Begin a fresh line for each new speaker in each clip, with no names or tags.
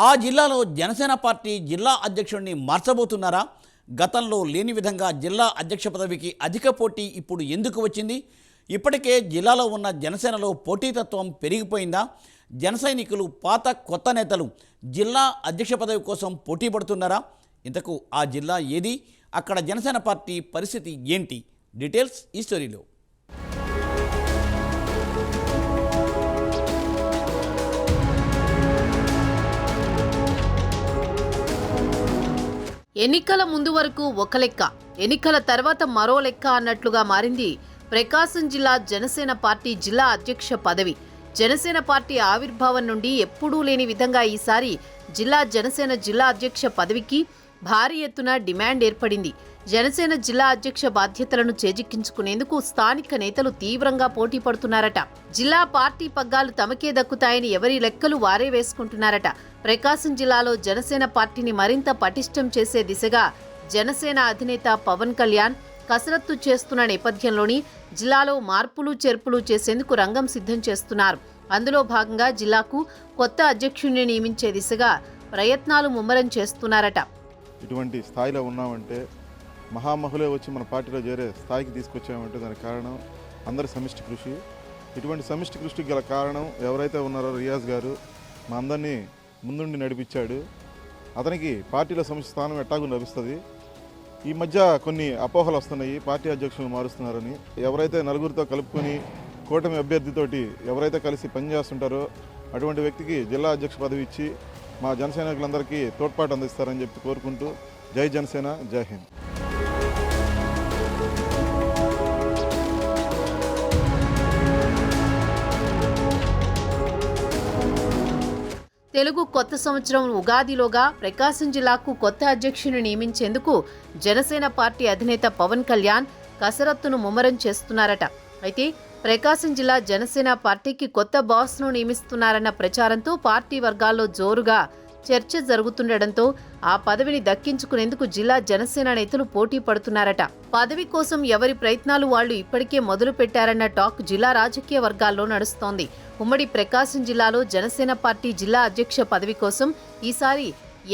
ఆ జిల్లాలో జనసేన పార్టీ జిల్లా అధ్యక్షుడిని మార్చబోతున్నారా? గతంలో లేని విధంగా జిల్లా అధ్యక్ష పదవికి అధిక పోటీ ఇప్పుడు ఎందుకు వచ్చింది? ఇప్పటికే జిల్లాలో ఉన్న జనసేనలో పోటీతత్వం పెరిగిపోయిందా? జన సైనికులు పాత కొత్త నేతలు జిల్లా అధ్యక్ష పదవి కోసం పోటీ పడుతున్నారా? ఇంతకు ఆ జిల్లా ఏది? అక్కడ జనసేన పార్టీ పరిస్థితి ఏంటి? డీటెయిల్స్ ఈ స్టోరీలో.
ఎన్నికల ముందు వరకు ఒక లెక్క, ఎన్నికల తర్వాత మరో లెక్క అన్నట్లుగా మారింది ప్రకాశం జిల్లా జనసేన పార్టీ జిల్లా అధ్యక్ష పదవి. జనసేన పార్టీ ఆవిర్భావం నుండి ఎప్పుడూ లేని విధంగా ఈసారి జనసేన జిల్లా అధ్యక్ష పదవికి భారీ ఎత్తున డిమాండ్ ఏర్పడింది. జనసేన జిల్లా అధ్యక్ష బాధ్యతలను చేజిక్కించుకునేందుకు స్థానిక నేతలు తీవ్రంగా పోటీ పడుతున్నారట. జిల్లా పార్టీ పగ్గాలు తమకే దక్కుతాయని ఎవరి లెక్కలు వారే వేసుకుంటున్నారట. ప్రకాశం జిల్లాలో జనసేన పార్టీని మరింత పటిష్టం చేసే దిశగా జనసేన అధినేత పవన్ కళ్యాణ్ కసరత్తు చేస్తున్న నేపథ్యంలోని జిల్లాలో మార్పులు చేర్పులు చేసేందుకు రంగం సిద్ధం చేస్తున్నారు. అందులో భాగంగా జిల్లాకు కొత్త అధ్యక్షుడిని నియమించే దిశగా ప్రయత్నాలు ముమ్మరం చేస్తున్నారట.
ఇటువంటి స్థాయిలో ఉన్నామంటే, మహామహులే వచ్చి మన పార్టీలో చేరే స్థాయికి తీసుకొచ్చామంటే దానికి కారణం అందరి సమిష్టి కృషి. ఇటువంటి సమిష్టి కృషికి గల కారణం ఎవరైతే ఉన్నారో రియాజ్ గారు మా అందరినీ ముందుండి నడిపించాడు. అతనికి పార్టీలో సమిష్టి స్థానం ఎట్టాగు లభిస్తుంది. ఈ మధ్య కొన్ని అపోహలు వస్తున్నాయి, పార్టీ అధ్యక్షులు మారుస్తున్నారని. ఎవరైతే నలుగురితో కలుపుకొని కూటమి అభ్యర్థితోటి ఎవరైతే కలిసి పనిచేస్తుంటారో అటువంటి వ్యక్తికి జిల్లా అధ్యక్ష పదవి ఇచ్చి మా జన సైనికులందరికీ తోడ్పాటు అందిస్తారని చెప్పి కోరుకుంటూ జై జనసేన, జై హింద్.
తెలుగు కొత్త సంవత్సరం ఉగాదిలోగా ప్రకాశం జిల్లాకు కొత్త అధ్యక్షుని నియమించేందుకు జనసేన పార్టీ అధినేత పవన్ కళ్యాణ్ కసరత్తును ముమ్మరం చేస్తున్నారట. అయితే ప్రకాశం జిల్లా జనసేన పార్టీకి కొత్త బాస్ను నియమిస్తున్నారన్న ప్రచారంతో పార్టీ వర్గాల్లో జోరుగా చర్చ జరుగుతుండటంతో ఆ పదవిని దక్కించుకునేందుకు జిల్లా జనసేన నేతలు పోటీ పడుతున్నారట. పదవి కోసం ఎవరి ప్రయత్నాలు వాళ్లు ఇప్పటికే మొదలు పెట్టారన్న టాక్ జిల్లా రాజకీయ వర్గాల్లో నడుస్తోంది. ఉమ్మడి ప్రకాశం జిల్లాలో జనసేన పార్టీ జిల్లా అధ్యక్ష పదవి కోసం ఈసారి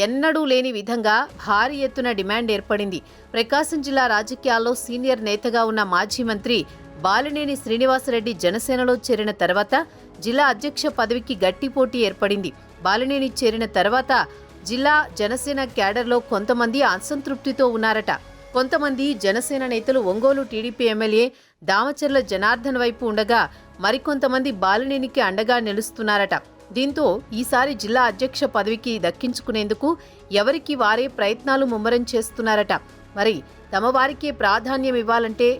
ఎన్నడూ లేని విధంగా భారీ ఎత్తున డిమాండ్ ఏర్పడింది. ప్రకాశం జిల్లా రాజకీయాల్లో సీనియర్ నేతగా ఉన్న మాజీ మంత్రి బాలినేని శ్రీనివాసరెడ్డి జనసేనలో చేరిన తర్వాత జిల్లా అధ్యక్ష పదవికి గట్టి పోటీ ఏర్పడింది. బాలినేని చేరిన తర్వాత జిల్లా జనసేన క్యాడర్లో కొంతమంది అసంతృప్తితో ఉన్నారట. కొంతమంది జనసేన నేతలు ఒంగోలు టీడీపీ ఎమ్మెల్యే దామచర్ల జనార్దన్ వైపు ఉండగా మరికొంతమంది బాలినేనికి అండగా నిలుస్తున్నారట. దీంతో ఈసారి జిల్లా అధ్యక్ష పదవికి దక్కించుకునేందుకు ఎవరికి వారే ప్రయత్నాలు ముమ్మరం చేస్తున్నారట. మరి తమ వారికే ప్రాధాన్యం ఇవ్వాలంటే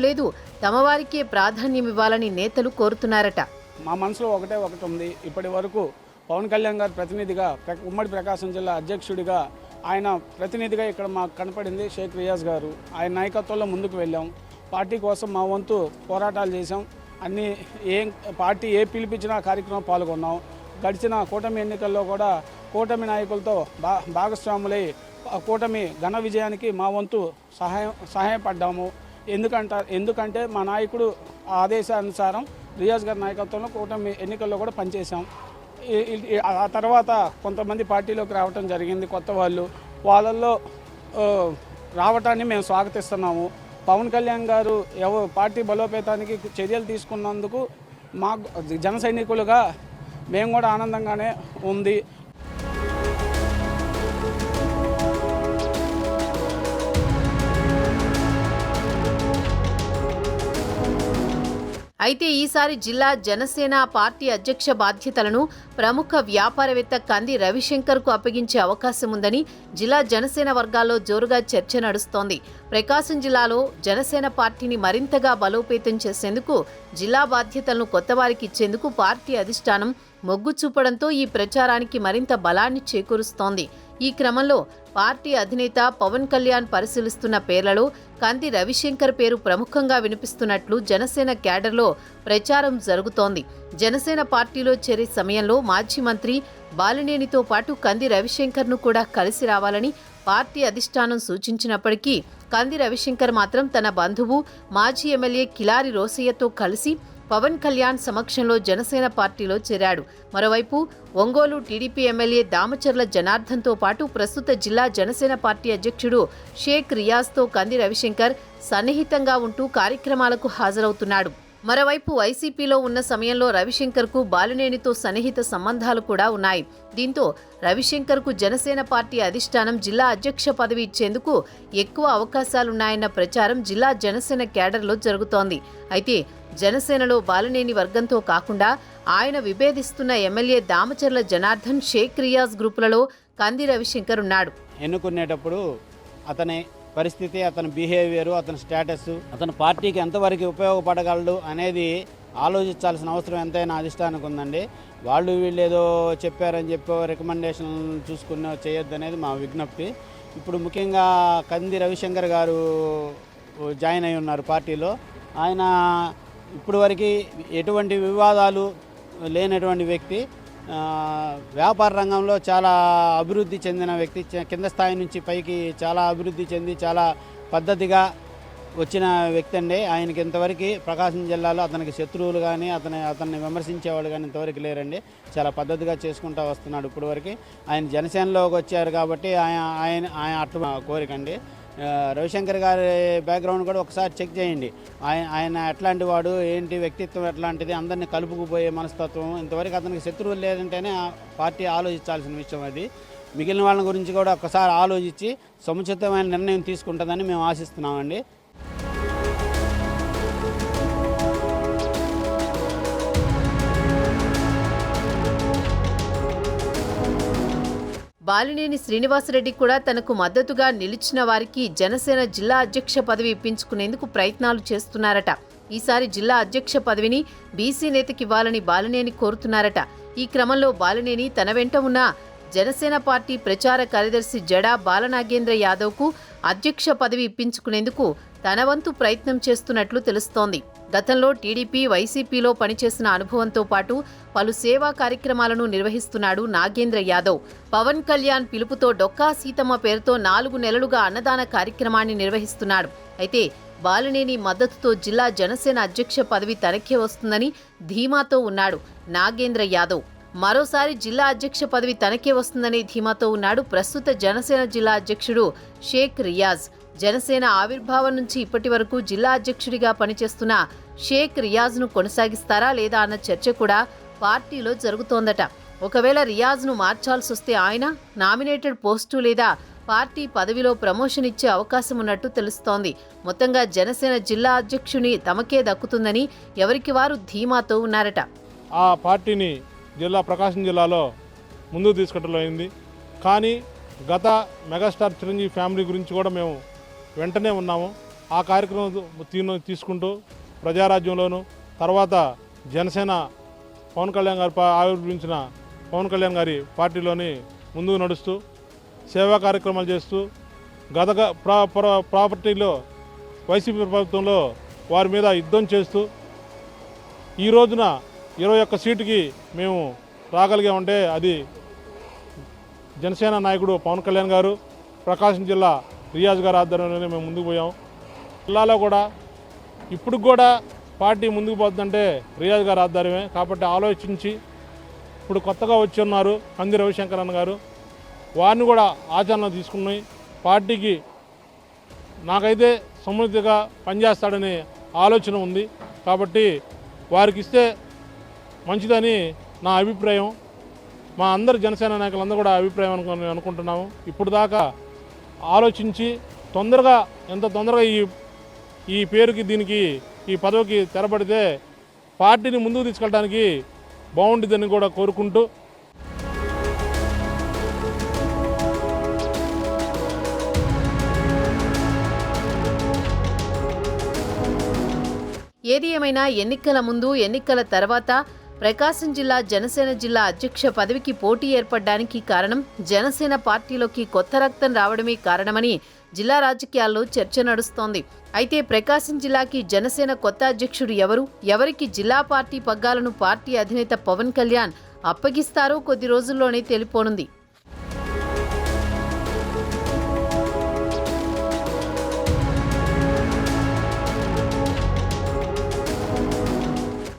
లేదు తమ వారికే ప్రాధాన్యం ఇవ్వాలని నేతలు కోరుతున్నారట.
మా మనసులో ఒకటి ఉంది. ఇప్పటి వరకు పవన్ కళ్యాణ్ గారు ప్రతినిధిగా ఉమ్మడి ప్రకాశం జిల్లా అధ్యక్షుడిగా ఆయన ప్రతినిధిగా ఇక్కడ మాకు కనపడింది షేక్ రియాజ్ గారు. ఆయన నాయకత్వంలో ముందుకు వెళ్ళాం. పార్టీ కోసం మా వంతు పోరాటాలు చేశాం. అన్ని పార్టీ పిలిపించిన కార్యక్రమం పాల్గొన్నాం. గడిచిన కూటమి ఎన్నికల్లో కూడా కూటమి నాయకులతో భాగస్వాములై కూటమి ఘన విజయానికి మా వంతు సహాయపడ్డాము. ఎందుకంటే మా నాయకుడు ఆదేశానుసారం రియాజ్ గారి నాయకత్వంలో కూటమి ఎన్నికల్లో కూడా పనిచేశాం. ఆ తర్వాత కొంతమంది పార్టీలోకి రావటం జరిగింది. కొత్త వాళ్ళల్లో రావటాన్ని మేము స్వాగతిస్తున్నాము. పవన్ కళ్యాణ్ గారు పార్టీ బలోపేతానికి చర్యలు తీసుకున్నందుకు మా జన సైనికులుగా మేము కూడా ఆనందంగానే ఉంది.
అయితే ఈసారి జిల్లా జనసేన పార్టీ అధ్యక్ష బాధ్యతలను ప్రముఖ వ్యాపారవేత్త కంది రవిశంకర్కు అప్పగించే అవకాశం ఉందని జిల్లా జనసేన వర్గాల్లో జోరుగా చర్చ నడుస్తోంది. ప్రకాశం జిల్లాలో జనసేన పార్టీని మరింతగా బలోపేతం చేసేందుకు జిల్లా బాధ్యతలను కొత్తవారికి ఇచ్చేందుకు పార్టీ అధిష్టానం మొగ్గు చూపడంతో ఈ ప్రచారానికి మరింత బలాన్ని చేకూరుస్తోంది. ఈ క్రమంలో పార్టీ అధినేత పవన్ కళ్యాణ్ పరిశీలిస్తున్న పేర్లలో కంది రవిశంకర్ పేరు ప్రముఖంగా వినిపిస్తున్నట్లు జనసేన క్యాడర్లో ప్రచారం జరుగుతోంది. జనసేన పార్టీలో చేరే సమయంలో మాజీ మంత్రి బాలినేనితో పాటు కంది రవిశంకర్ను కూడా కలిసి రావాలని పార్టీ అధిష్టానం సూచించినప్పటికీ కంది రవిశంకర్ మాత్రం తన బంధువు మాజీ ఎమ్మెల్యే కిలారి రోసయ్యతో కలిసి పవన్ కళ్యాణ్ సమక్షంలో జనసేన పార్టీలో చేరాడు. మరోవైపు ఒంగోలు టీడీపీ ఎమ్మెల్యే దామచర్ల జనార్దన్తో పాటు ప్రస్తుత జిల్లా జనసేన పార్టీ అధ్యక్షుడు షేక్ రియాజ్తో కంది రవిశంకర్ సన్నిహితంగా ఉంటూ కార్యక్రమాలకు హాజరవుతున్నాడు. మరోవైపు వైసీపీలో ఉన్న సమయంలో రవిశంకర్కు బాలినేనితో సన్నిహిత సంబంధాలు కూడా ఉన్నాయి. దీంతో రవిశంకర్కు జనసేన పార్టీ అధిష్టానం జిల్లా అధ్యక్ష పదవి ఇచ్చేందుకు ఎక్కువ అవకాశాలున్నాయన్న ప్రచారం జిల్లా జనసేన క్యాడర్లో జరుగుతోంది. అయితే జనసేనలో బాలినేని వర్గంతో కాకుండా ఆయన విభేదిస్తున్న ఎమ్మెల్యే దామచర్ల జనార్దన్, షేక్ రియాజ్ గ్రూపులలో కంది రవిశంకర్ ఉన్నాడు.
ఎన్నుకునేటప్పుడు అతని పరిస్థితి, అతని బిహేవియరు, అతని స్టేటస్, అతని పార్టీకి ఎంతవరకు ఉపయోగపడగలడు అనేది ఆలోచించాల్సిన అవసరం ఎంతైనా అధిష్టానికి ఉందండి. వాళ్ళు వీళ్ళు ఏదో చెప్పారని చెప్పి రికమెండేషన్ చూసుకుని చేయొద్దు అనేది మా విజ్ఞప్తి. ఇప్పుడు ముఖ్యంగా కంది రవిశంకర్ గారు జాయిన్ అయి ఉన్నారు పార్టీలో. ఆయన ఇప్పుడు వరకు ఎటువంటి వివాదాలు లేనటువంటి వ్యక్తి, వ్యాపార రంగంలో చాలా అభివృద్ధి చెందిన వ్యక్తి, కింద స్థాయి నుంచి పైకి చాలా అభివృద్ధి చెంది చాలా పద్ధతిగా వచ్చిన వ్యక్తి అండి. ఆయనకి ఇంతవరకు ప్రకాశం జిల్లాలో అతనికి శత్రువులు కానీ అతన్ని విమర్శించేవాళ్ళు కానీ ఇంతవరకు లేరండి. చాలా పద్ధతిగా చేసుకుంటూ వస్తున్నాడు ఇప్పుడు వరకు. ఆయన జనసేనలోకి వచ్చారు కాబట్టి ఆయన అట్టు కోరిక అండి. రవిశంకర్ గారి బ్యాక్గ్రౌండ్ కూడా ఒకసారి చెక్ చేయండి. ఆయన ఎట్లాంటి వాడు, ఏంటి వ్యక్తిత్వం ఎట్లాంటిది, అందరినీ కలుపుకుపోయే మనస్తత్వం. ఇంతవరకు అతనికి శత్రువులు లేదంటేనే ఆ పార్టీ ఆలోచించాల్సిన విషయం అది. మిగిలిన వాళ్ళ గురించి కూడా ఒకసారి ఆలోచించి సముచితమైన నిర్ణయం తీసుకుంటుందని మేము ఆశిస్తున్నామండి.
బాలినేని శ్రీనివాసరెడ్డి కూడా తనకు మద్దతుగా నిలిచిన వారికి జనసేన జిల్లా అధ్యక్ష పదవి ఇప్పించుకునేందుకు ప్రయత్నాలు చేస్తున్నారట. ఈసారి జిల్లా అధ్యక్ష పదవిని బీసీ నేతకివ్వాలని బాలినేని కోరుతున్నారట. ఈ క్రమంలో బాలినేని తన వెంట ఉన్న జనసేన పార్టీ ప్రచార కార్యదర్శి జడా బాలనాగేంద్ర యాదవ్కు అధ్యక్ష పదవి ఇప్పించుకునేందుకు తన వంతు ప్రయత్నం చేస్తున్నట్లు తెలుస్తోంది. గతంలో టీడీపీ, వైసీపీలో పనిచేసిన అనుభవంతో పాటు పలు సేవా కార్యక్రమాలను నిర్వహిస్తున్నాడు నాగేంద్ర యాదవ్. పవన్ కళ్యాణ్ పిలుపుతో డొక్కా సీతమ్మ పేరుతో 4 నెలలుగా అన్నదాన కార్యక్రమాన్ని నిర్వహిస్తున్నాడు. అయితే బాలినేని మద్దతుతో జిల్లా జనసేన అధ్యక్ష పదవి తనకే వస్తుందని ధీమాతో ఉన్నాడు నాగేంద్ర యాదవ్. మరోసారి జిల్లా అధ్యక్ష పదవి తనకే వస్తుందనే ధీమాతో ఉన్నాడు ప్రస్తుత జనసేన జిల్లా అధ్యక్షుడు షేక్ రియాజ్. జనసేన ఆవిర్భావం నుంచి ఇప్పటి వరకు జిల్లా అధ్యక్షుడిగా పనిచేస్తున్న షేక్ రియాజ్ను కొనసాగిస్తారా లేదా అన్న చర్చ కూడా పార్టీలో జరుగుతోందట. ఒకవేళ రియాజ్ను మార్చాల్సొస్తే ఆయన నామినేటెడ్ పోస్టు లేదా పార్టీ పదవిలో ప్రమోషన్ ఇచ్చే అవకాశం ఉన్నట్టు తెలుస్తోంది. మొత్తంగా జనసేన జిల్లా అధ్యక్షుని తమకే దక్కుతుందని ఎవరికి వారు ధీమాతో ఉన్నారట.
ఆ పార్టీని ప్రకాశం జిల్లాలో ముందుకు తీసుకెళ్ళడం అయింది. కానీ గత మెగాస్టార్ చిరంజీవి ఫ్యామిలీ గురించి కూడా మేము వెంటనే ఉన్నాము. ఆ కార్యక్రమం తీసుకుంటూ ప్రజారాజ్యంలోను, తర్వాత జనసేన పవన్ కళ్యాణ్ గారు ఆవిర్భవించిన పవన్ కళ్యాణ్ గారి పార్టీలోని ముందుకు నడుస్తూ సేవా కార్యక్రమాలు చేస్తూ గత ప్రాపర్టీలో వైసీపీ ప్రభుత్వంలో వారి మీద యుద్ధం చేస్తూ ఈ రోజున 21 సీటుకి మేము రాగలిగామంటే అది జనసేన నాయకుడు పవన్ కళ్యాణ్ గారు, ప్రకాశం జిల్లా రియాజ్ గారు ఆధ్వర్యంలోనే మేము ముందుకు పోయాం. జిల్లాలో కూడా ఇప్పుడు కూడా పార్టీ ముందుకు పోతుందంటే రియాజ్ గారు ఆధ్వర్యమే. కాబట్టి ఆలోచించి ఇప్పుడు కొత్తగా వచ్చి ఉన్నారు కంది రవిశంకర్ అన్న గారు, వారిని కూడా ఆచరణ తీసుకుని పార్టీకి నాకైతే సముచితంగా పనిచేస్తాడనే ఆలోచన ఉంది. కాబట్టి వారికి ఇస్తే మంచిదని నా అభిప్రాయం. మా అందరు జనసేన నాయకులందరూ కూడా అభిప్రాయం అనుకుంటున్నాము. ఇప్పుడు దాకా ఆలోచించి ఎంత తొందరగా ఈ పేరుకి దీనికి ఈ పదవికి తెరబడితే పార్టీని ముందుకు తీసుకెళ్ళడానికి బాగుంటుందని కూడా కోరుకుంటూ
ఏది ఏమైనా ఎన్నికల ముందు, ఎన్నికల తర్వాత ప్రకాశం జిల్లా జనసేన జిల్లా అధ్యక్ష పదవికి పోటీ ఏర్పడడానికి కారణం జనసేన పార్టీలోకి కొత్త రక్తం రావడమే కారణమని జిల్లా రాజకీయాల్లో చర్చ నడుస్తోంది. అయితే ప్రకాశం జిల్లాకి జనసేన కొత్త అధ్యక్షుడు ఎవరికి జిల్లా పార్టీ పగ్గాలను పార్టీ అధినేత పవన్ కళ్యాణ్ అప్పగిస్తారో కొద్ది రోజుల్లోనే తెలిపోనుంది.